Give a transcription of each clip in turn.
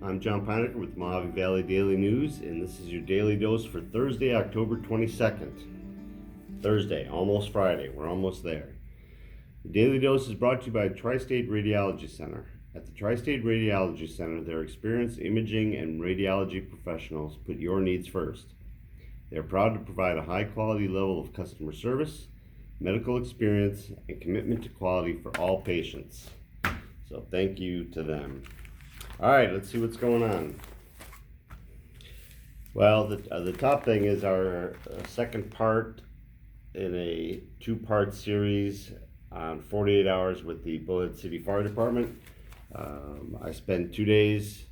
I'm John Pinecker with Mohave Valley Daily News, and this is your daily dose for Thursday, October 22nd. Thursday, almost Friday. We're almost there. The Daily Dose is brought to you by Tri-State Radiology Center. At the Tri-State Radiology Center, their experienced imaging and radiology professionals put your needs first. They are proud to provide a high-quality level of customer service, medical experience, and commitment to quality for all patients. So thank you to them. All right, let's see what's going on. Well, the top thing is our second part in a two-part series on 48 hours with the Bullhead City Fire Department. I spent 2 days,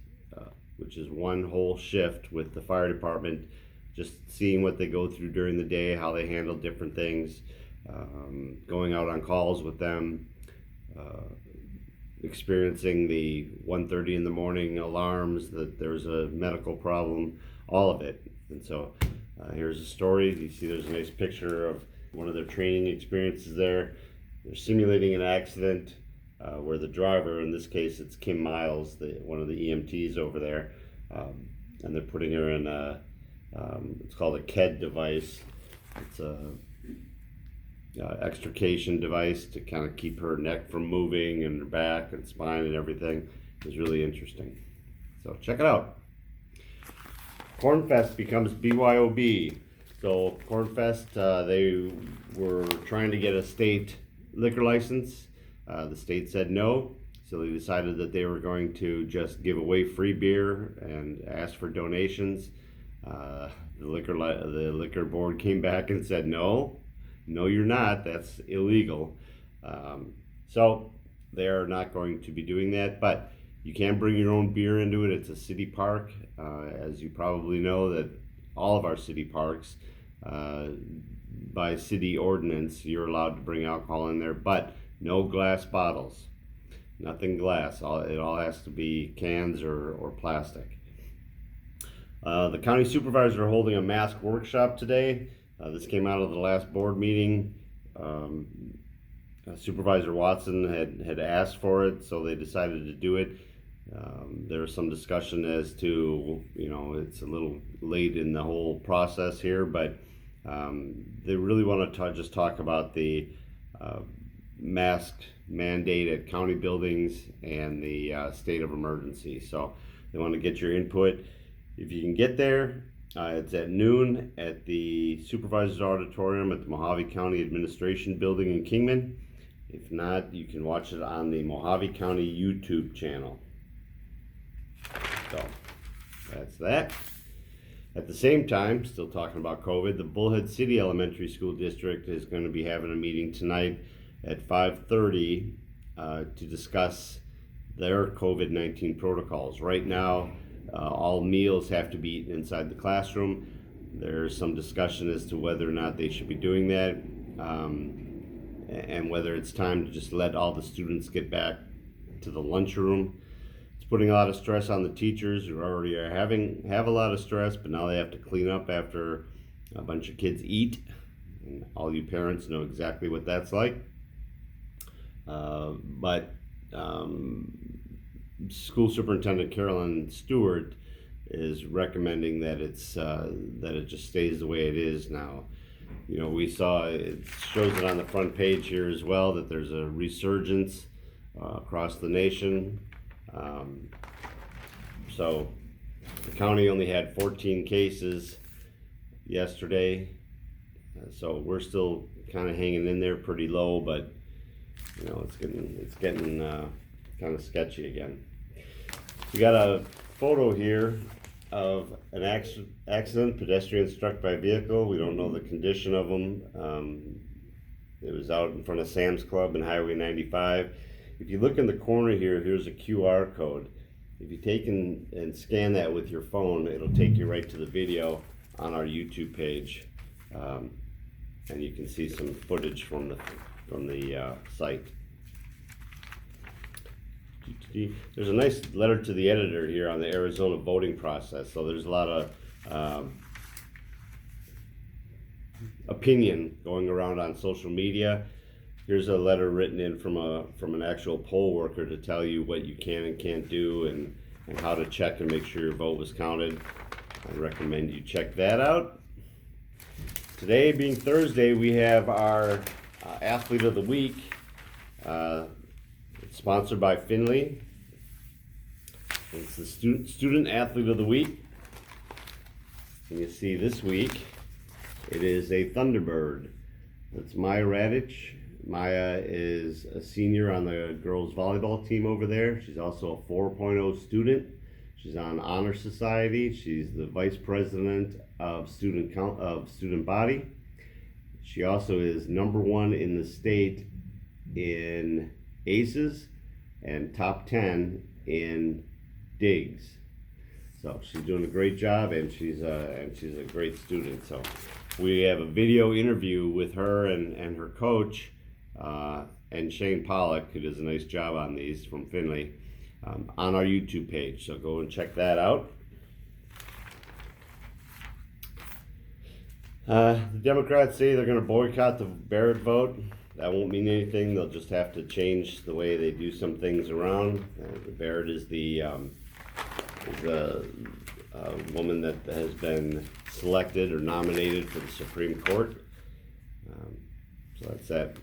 which is one whole shift with the fire department, just seeing what they go through during the day, how they handle different things, going out on calls with them, experiencing the 1:30 in the morning alarms that there's a medical problem, all of it. And so here's a story. You see there's a nice picture of one of their training experiences there. They're simulating an accident where the driver, in this case it's Kim Miles, one of the EMTs over there, and they're putting her in it's called a KED device. It's a extrication device to kind of keep her neck from moving and her back and spine and everything. Is really interesting. So check it out. Cornfest becomes BYOB. So Cornfest, they were trying to get a state liquor license. The state said no, so they decided that they were going to just give away free beer and ask for donations. The liquor board came back and said no, you're not. That's illegal. So they're not going to be doing that. But you can bring your own beer into it. It's a city park, as you probably know that all of our city parks, by city ordinance, you're allowed to bring alcohol in there, but no glass bottles, nothing glass. It all has to be cans or plastic. The county supervisors are holding a mask workshop today. This came out of the last board meeting. Supervisor Watson had asked for it, so they decided to do it. There was some discussion as to, it's a little late in the whole process here, but they really want to just talk about the mask mandate at county buildings and the state of emergency. So they want to get your input. If you can get there, it's at noon at the Supervisor's Auditorium at the Mohave County Administration Building in Kingman. If not, you can watch it on the Mohave County YouTube channel. So that's that. At the same time, still talking about COVID, the Bullhead City Elementary School District is going to be having a meeting tonight at 5:30 to discuss their COVID-19 protocols. Right now, all meals have to be eaten inside the classroom. There's some discussion as to whether or not they should be doing that, and whether it's time to just let all the students get back to the lunchroom. It's putting a lot of stress on the teachers who already have a lot of stress, but now they have to clean up after a bunch of kids eat. And all you parents know exactly what that's like. But School Superintendent Carolyn Stewart is recommending that it just stays the way it is now. We saw, it shows it on the front page here as well, that there's a resurgence across the nation. So the county only had 14 cases yesterday, so we're still kind of hanging in there pretty low, but it's getting kind of sketchy again. We got a photo here of an accident, pedestrian struck by a vehicle. We don't know the condition of them. It was out in front of Sam's Club and Highway 95. If you look in the corner here, here's a QR code. If you take and scan that with your phone, it'll take you right to the video on our YouTube page, and you can see some footage from the site. There's a nice letter to the editor here on the Arizona voting process. So there's a lot of opinion going around on social media. Here's a letter written in from an actual poll worker to tell you what you can and can't do, and and how to check and make sure your vote was counted. I recommend you check that out. Today being Thursday, we have our Athlete of the Week. It's sponsored by Finley. It's the Student Athlete of the Week. And you see this week, it is a Thunderbird. It's Maya Radich. Maya is a senior on the girls volleyball team over there. She's also a 4.0 student. She's on Honor Society. She's the vice president of student body. She also is #1 in the state in aces and top 10 in digs. So she's doing a great job, and she's a great student. So we have a video interview with her and her coach, and Shane Pollock, who does a nice job on these from Finley, on our YouTube page. So go and check that out. The Democrats say they're going to boycott the Barrett vote. That won't mean anything. They'll just have to change the way they do some things around. Barrett is the woman that has been selected or nominated for the Supreme Court. So that's that.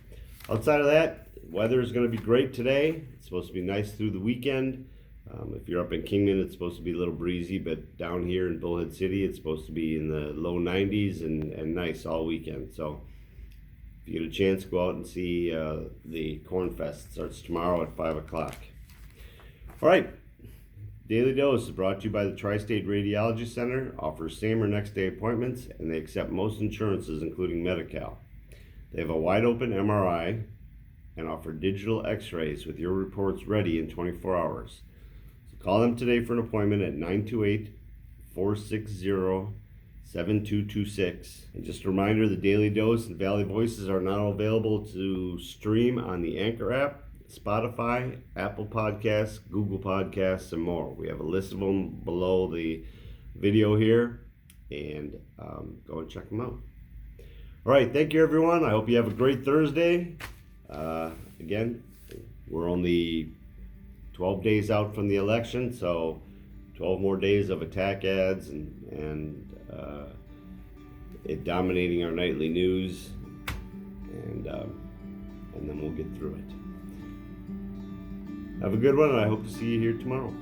Outside of that, weather is going to be great today. It's supposed to be nice through the weekend. If you're up in Kingman, it's supposed to be a little breezy, but down here in Bullhead City, it's supposed to be in the low 90s and nice all weekend. So if you get a chance, go out and see the Corn Fest. It starts tomorrow at 5 o'clock. All right. Daily Dose is brought to you by the Tri-State Radiology Center, offers same or next day appointments, and they accept most insurances, including Medi-Cal. They have a wide open MRI and offer digital x-rays with your reports ready in 24 hours. So call them today for an appointment at 928-460-7226. And just a reminder, the Daily Dose and Valley Voices are now available to stream on the Anchor app, Spotify, Apple Podcasts, Google Podcasts, and more. We have a list of them below the video here, and go and check them out. All right, thank you, everyone. I hope you have a great Thursday. Again, we're only 12 days out from the election, so 12 more days of attack ads and it dominating our nightly news, and then we'll get through it. Have a good one, and I hope to see you here tomorrow.